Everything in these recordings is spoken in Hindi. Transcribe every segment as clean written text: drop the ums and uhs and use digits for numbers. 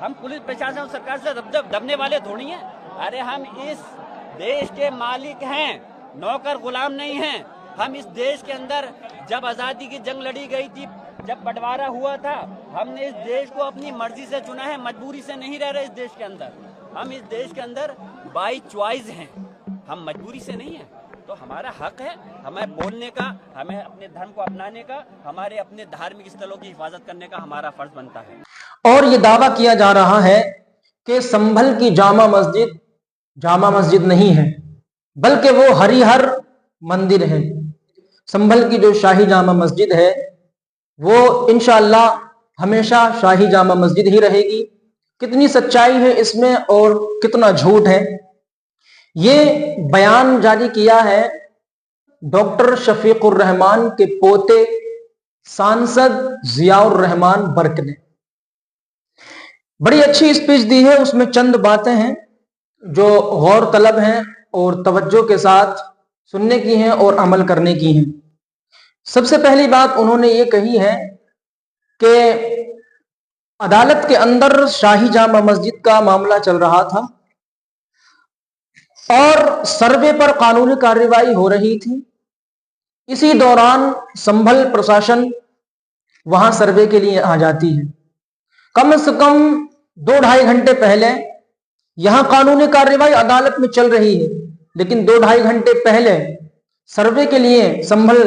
हम पुलिस प्रशासन और सरकार से दबने वाले थोड़ी हैं। अरे हम इस देश के मालिक हैं, नौकर गुलाम नहीं हैं। हम इस देश के अंदर जब आजादी की जंग लड़ी गई थी, जब बंटवारा हुआ था, हमने इस देश को अपनी मर्जी से चुना है, मजबूरी से नहीं रह रहे इस देश के अंदर। हम इस देश के अंदर बाई चॉइस हैं, हम मजबूरी से नहीं हैं। तो हमारा हक है हमें बोलने का, हमें अपने धर्म को अपनाने का, हमारे अपने धार्मिक स्थलों की हिफाजत करने का हमारा फर्ज बनता है। और ये दावा किया जा रहा है कि संभल की जामा मस्जिद नहीं है, बल्कि वो हरिहर मंदिर है। संभल की जो शाही जामा मस्जिद है वो इंशाअल्लाह हमेशा शाही जामा मस्जिद ही रहेगी। कितनी सच्चाई है इसमें और कितना झूठ है, ये बयान जारी किया है डॉक्टर शफीकुर रहमान के पोते सांसद जियाउर रहमान बर्क ने। बड़ी अच्छी स्पीच दी है, उसमें चंद बातें हैं जो गौर तलब हैं और तवज्जो के साथ सुनने की हैं और अमल करने की हैं। सबसे पहली बात उन्होंने ये कही है कि अदालत के अंदर शाही जामा मस्जिद का मामला चल रहा था और सर्वे पर कानूनी कार्रवाई हो रही थी। इसी दौरान संभल प्रशासन वहां सर्वे के लिए आ जाती है। कम से कम 2-2.5 घंटे पहले यहां कानूनी कार्रवाई अदालत में चल रही है, लेकिन 2-2.5 घंटे पहले सर्वे के लिए संभल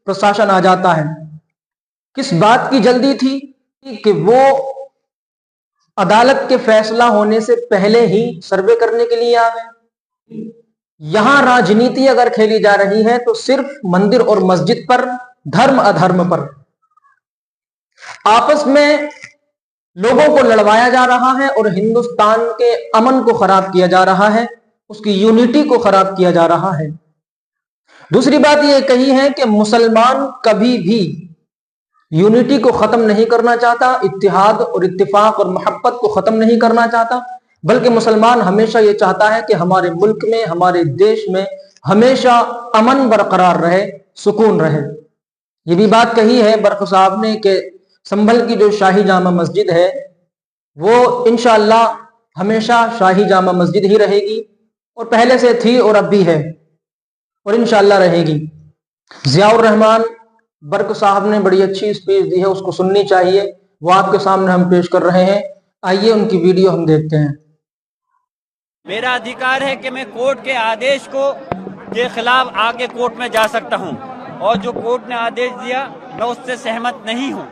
प्रशासन आ जाता है। किस बात की जल्दी थी कि वो अदालत के फैसला होने से पहले ही सर्वे करने के लिए आ गए। यहां राजनीति अगर खेली जा रही है तो सिर्फ मंदिर और मस्जिद पर, धर्म अधर्म पर। आपस में लोगों को लड़वाया जा रहा है और हिंदुस्तान के अमन को खराब किया जा रहा है, उसकी यूनिटी को खराब किया जा रहा है। दूसरी बात यह कही है कि मुसलमान कभी भी यूनिटी को खत्म नहीं करना चाहता, इत्तिहाद और इत्तिफाक और मोहब्बत को खत्म नहीं करना चाहता, बल्कि मुसलमान हमेशा यह चाहता है कि हमारे मुल्क में, हमारे देश में हमेशा अमन बरकरार रहे, सुकून रहे। ये भी बात कही है बर्क साहब ने कि संभल की जो शाही जामा मस्जिद है वो इंशाअल्लाह हमेशा शाही जामा मस्जिद ही रहेगी, और पहले से थी और अब भी है और इंशाअल्लाह रहेगी। जियाउर रहमान बर्क साहब ने बड़ी अच्छी स्पीच दी है, उसको सुननी चाहिए। वो आपके सामने हम पेश कर रहे हैं, आइए उनकी वीडियो हम देखते हैं। मेरा अधिकार है कि मैं कोर्ट के आदेश के खिलाफ आगे कोर्ट में जा सकता हूं, और जो कोर्ट ने आदेश दिया मैं उससे सहमत नहीं हूं।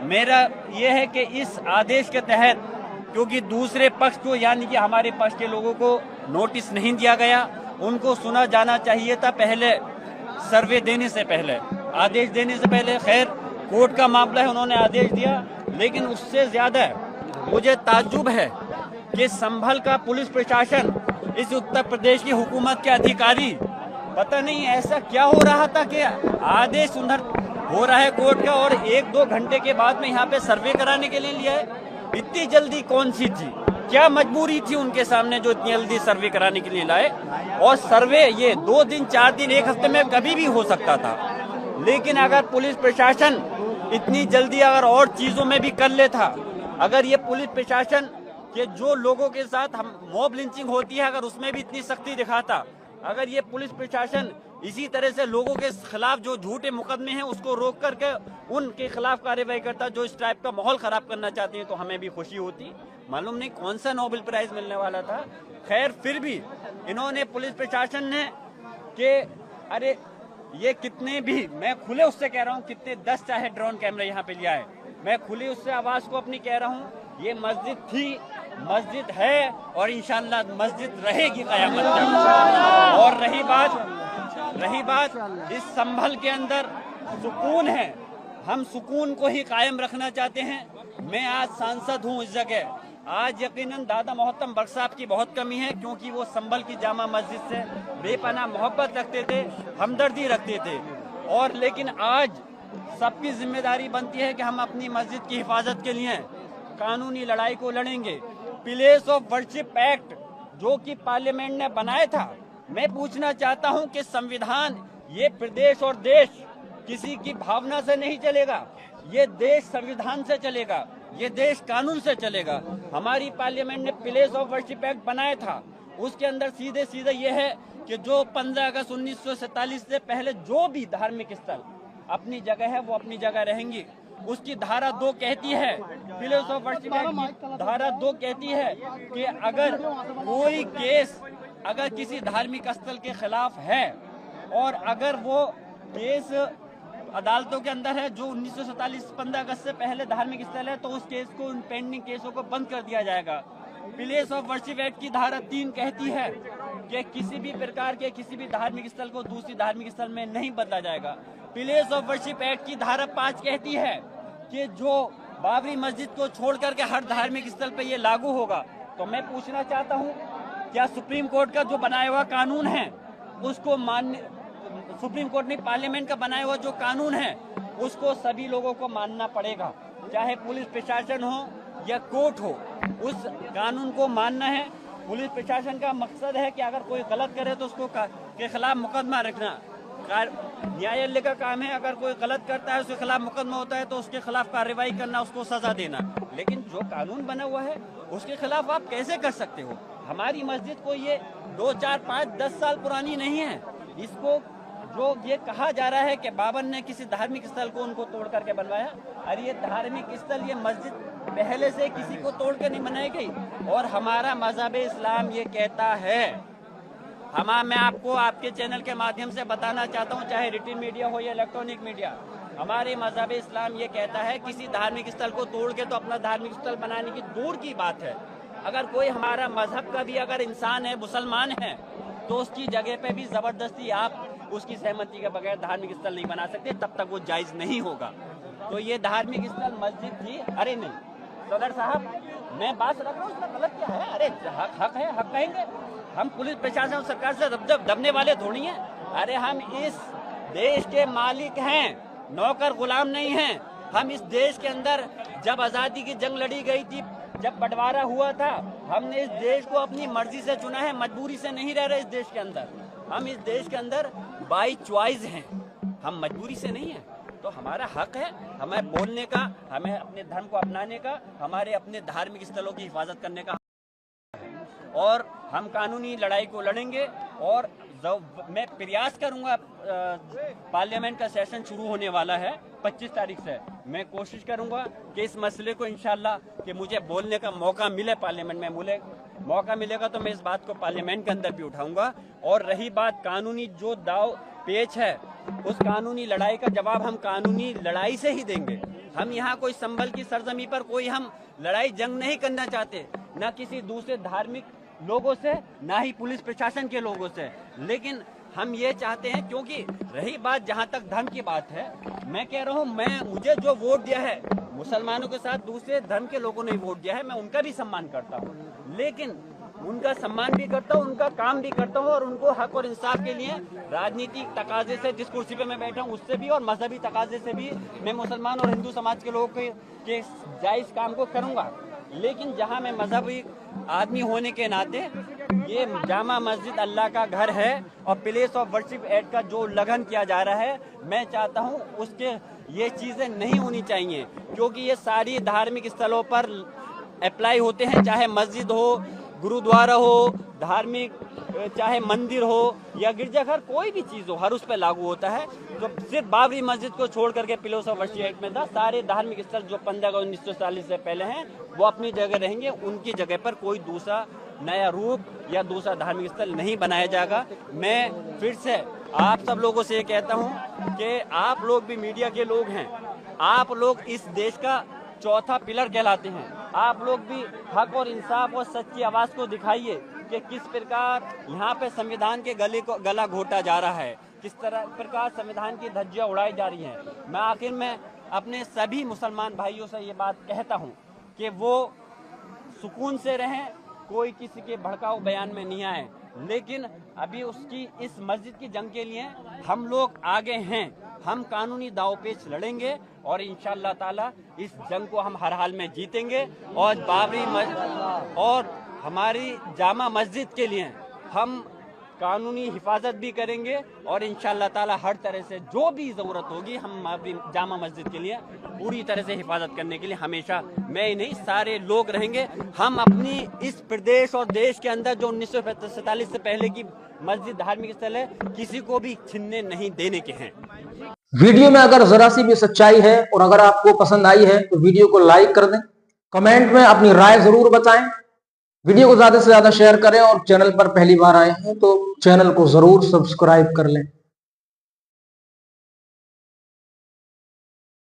मेरा यह है कि इस आदेश के तहत, क्योंकि दूसरे पक्ष को यानी कि हमारे पक्ष के लोगों को नोटिस नहीं दिया गया, उनको सुना जाना चाहिए था पहले, सर्वे देने से पहले, आदेश देने से पहले। खैर कोर्ट का मामला है, उन्होंने आदेश दिया, लेकिन उससे ज्यादा मुझे ताज्जुब है कि संभल का पुलिस प्रशासन, इस उत्तर प्रदेश की हुकूमत के अधिकारी, पता नहीं ऐसा क्या हो रहा था कि आदेश उधर हो रहा है कोर्ट का और 1-2 घंटे के बाद में यहाँ पे सर्वे कराने के लिए लिया है। इतनी जल्दी कौन सी थी, क्या मजबूरी थी उनके सामने जो इतनी जल्दी सर्वे कराने के लिए लाए? और सर्वे ये 2 दिन, 4 दिन, 1 हफ्ते में कभी भी हो सकता था। लेकिन अगर पुलिस प्रशासन इतनी जल्दी अगर और चीजों में भी कर लेता, अगर ये पुलिस प्रशासन के जो लोगों के साथ हम मॉब लिंचिंग होती है अगर उसमें भी इतनी सख्ती दिखाता, अगर ये पुलिस प्रशासन इसी तरह से लोगों के खिलाफ जो झूठे मुकदमे हैं उसको रोक करके उनके खिलाफ कार्रवाई करता जो इस टाइप का माहौल खराब करना चाहते हैं, तो हमें भी खुशी होती। मालूम नहीं कौन सा नोबेल प्राइज मिलने वाला था। खैर फिर भी इन्होंने, पुलिस प्रशासन ने, कि अरे ये कितने भी, मैं खुले उससे कह रहा हूँ, कितने 10 चाहे ड्रोन कैमरा यहाँ पे लिया है, मैं खुली उससे आवाज को अपनी कह रहा हूँ, ये मस्जिद थी, मस्जिद है और इंशाअल्लाह मस्जिद रहेगी क़यामत तक। और रही बात इस संभल के अंदर सुकून है, हम सुकून को ही कायम रखना चाहते हैं। मैं आज सांसद हूँ इस जगह, आज यकीनन दादा मोहतरम बर्क साहब की बहुत कमी है, क्योंकि वो संभल की जामा मस्जिद से बेपनाह मोहब्बत रखते थे, हमदर्दी रखते थे। और लेकिन आज सबकी जिम्मेदारी बनती है कि हम अपनी मस्जिद की हिफाजत के लिए कानूनी लड़ाई को लड़ेंगे। प्लेस ऑफ वर्शिप एक्ट जो कि पार्लियामेंट ने बनाया था, मैं पूछना चाहता हूं कि संविधान, ये प्रदेश और देश किसी की भावना से नहीं चलेगा, ये देश संविधान से चलेगा। ये देश कानून से चलेगा। हमारी पार्लियामेंट ने प्लेस ऑफ वर्शिप एक्ट बनाया था, उसके अंदर सीधे सीधे ये है कि जो 15 अगस्त 1947 से पहले जो भी धार्मिक स्थल अपनी जगह है वो अपनी जगह रहेंगी। उसकी धारा 2 कहती है, प्लेस ऑफ वर्शिप एक्ट की धारा 2 कहती है कि अगर कोई केस अगर किसी धार्मिक स्थल के खिलाफ है और अगर वो केस अदालतों के अंदर है जो 1947 15 अगस्त से पहले धार्मिक स्थल है, तो उस केस को, उन पेंडिंग केसों को बंद कर दिया जाएगा। प्लेस ऑफ वर्शिप एक्ट की धारा 3 कहती है कि किसी भी प्रकार के किसी भी धार्मिक स्थल को दूसरी धार्मिक स्थल में नहीं बदला जाएगा। प्लेस ऑफ वर्शिप एक्ट की धारा 5 कहती है कि जो बाबरी मस्जिद को छोड़ करके हर धार्मिक स्थल पे ये लागू होगा। तो मैं पूछना चाहता हूँ, क्या सुप्रीम कोर्ट का जो बनाया हुआ कानून है उसको मान्य, सुप्रीम कोर्ट ने पार्लियामेंट का बनाया हुआ जो कानून है उसको सभी लोगों को मानना पड़ेगा, चाहे पुलिस प्रशासन हो या कोर्ट हो, उस कानून को मानना है। पुलिस प्रशासन का मकसद है कि अगर कोई गलत करे तो उसको के खिलाफ मुकदमा रखना। न्यायालय का काम है, अगर कोई गलत करता है उसके खिलाफ मुकदमा होता है तो उसके खिलाफ कार्रवाई करना, उसको सजा देना। लेकिन जो कानून बना हुआ है उसके खिलाफ आप कैसे कर सकते हो? हमारी मस्जिद को ये 2, 4, 5, 10 साल पुरानी नहीं है। इसको जो ये कहा जा रहा है कि बाबर ने किसी धार्मिक स्थल को उनको तोड़ करके बनवाया, अरे ये धार्मिक स्थल, ये मस्जिद पहले से किसी को तोड़ के नहीं बनाई गई। और हमारा मजहब इस्लाम ये कहता है, मैं आपको आपके चैनल के माध्यम से बताना चाहता हूँ, चाहे रिटन मीडिया हो या इलेक्ट्रॉनिक मीडिया, हमारे मजहब इस्लाम ये कहता है किसी धार्मिक स्थल को तोड़ के तो अपना धार्मिक स्थल बनाने की दूर की बात है। अगर कोई हमारा मजहब का भी अगर इंसान है, मुसलमान है, तो उसकी जगह पे भी जबरदस्ती आप उसकी सहमति के बगैर धार्मिक स्थल नहीं बना सकते, तब तक वो जायज नहीं होगा। तो ये धार्मिक स्थल मस्जिद थी। अरे नहीं सदर साहब, मैं बात रख रहा हूँ, उसमें गलत क्या है? अरे हक है, हक कहेंगे हम। पुलिस प्रशासन और सरकार से दबने वाले थोड़ी हैं। अरे हम इस देश के मालिक हैं, नौकर गुलाम नहीं हैं। हम इस देश के अंदर जब आजादी की जंग लड़ी गई थी, जब बंटवारा हुआ था, हमने इस देश को अपनी मर्जी से चुना है, मजबूरी से नहीं रह रहे इस देश के अंदर। हम इस देश के अंदर बाई चॉइस हैं, हम मजबूरी से नहीं है। तो हमारा हक है हमें बोलने का, हमें अपने धर्म को अपनाने का, हमारे अपने धार्मिक स्थलों की हिफाजत करने का, और हम कानूनी लड़ाई को लड़ेंगे। और मैं प्रयास करूंगा, पार्लियामेंट का सेशन शुरू होने वाला है 25 तारीख से, मैं कोशिश करूंगा कि इस मसले को इंशाल्लाह कि मुझे बोलने का मौका मिले पार्लियामेंट में, मौका मिलेगा तो मैं इस बात को पार्लियामेंट के अंदर भी उठाऊंगा। और रही बात कानूनी जो दाव पेच है, उस कानूनी लड़ाई का जवाब हम कानूनी लड़ाई से ही देंगे। हम यहाँ कोई संभल की सरजमी पर कोई हम लड़ाई जंग नहीं करना चाहते, न किसी दूसरे धार्मिक लोगों से, ना ही पुलिस प्रशासन के लोगों से। लेकिन हम ये चाहते हैं, क्योंकि रही बात जहाँ तक धर्म की बात है, मैं कह रहा हूँ, मुझे जो वोट दिया है, मुसलमानों के साथ दूसरे धर्म के लोगों ने वोट दिया है, मैं उनका भी सम्मान करता हूँ। लेकिन उनका सम्मान भी करता हूँ, उनका काम भी करता हूँ, और उनको हक और इंसाफ के लिए राजनीतिक तकाजे से, जिस कुर्सी पे मैं बैठा हूँ उससे भी, और मजहबी तकाजे से भी मैं मुसलमान और हिंदू समाज के लोगों के जायज काम को करूँगा। लेकिन जहाँ मैं मजहबी आदमी होने के नाते, ये जामा मस्जिद अल्लाह का घर है और प्लेस ऑफ वर्शिप एक्ट का जो उल्लंघन किया जा रहा है, मैं चाहता हूँ उसके ये चीज़ें नहीं होनी चाहिए, क्योंकि ये सारी धार्मिक स्थलों पर अप्लाई होते हैं, चाहे मस्जिद हो, गुरुद्वारा हो, धार्मिक चाहे मंदिर हो या गिरजाघर, कोई भी चीज़ हो, हर उस पर लागू होता है। तो सिर्फ बाबरी मस्जिद को छोड़ करके प्लेस ऑफ वर्शिप एक्ट में था, सारे धार्मिक स्थल जो 15 अगस्त 1940 से पहले हैं वो अपनी जगह रहेंगे, उनकी जगह पर कोई दूसरा नया रूप या दूसरा धार्मिक स्थल नहीं बनाया जाएगा। मैं फिर से आप सब लोगों से ये कहता हूँ कि आप लोग भी मीडिया के लोग हैं, आप लोग इस देश का चौथा पिलर कहलाते हैं। आप लोग भी हक और इंसाफ और सच्ची आवाज़ को दिखाइए कि किस प्रकार यहाँ पे संविधान के गला घोटा जा रहा है, किस प्रकार संविधान की धज्जियाँ उड़ाई जा रही हैं। मैं आखिर में अपने सभी मुसलमान भाइयों से ये बात कहता हूँ कि वो सुकून से रहें, कोई किसी के भड़काऊ बयान में नहीं आए। लेकिन अभी उसकी इस मस्जिद की जंग के लिए हम लोग आगे हैं, हम कानूनी दावपेच लड़ेंगे और इंशाअल्लाह ताला इस जंग को हम हर हाल में जीतेंगे। और हमारी जामा मस्जिद के लिए हम कानूनी हिफाजत भी करेंगे और इंशाअल्लाह ताला हर तरह से जो भी ज़रूरत होगी हम अपनी जामा मस्जिद के लिए पूरी तरह से हिफाजत करने के लिए हमेशा, मैं ही नहीं सारे लोग रहेंगे। हम अपनी इस प्रदेश और देश के अंदर जो 1947 से पहले की मस्जिद धार्मिक स्थल है किसी को भी छीनने नहीं देने के हैं। वीडियो में अगर जरा सी भी सच्चाई है और अगर आपको पसंद आई है तो वीडियो को लाइक कर दें, कमेंट में अपनी राय जरूर बताएं, वीडियो को ज्यादा से ज्यादा शेयर करें और चैनल पर पहली बार आए हैं तो चैनल को जरूर सब्सक्राइब कर लें।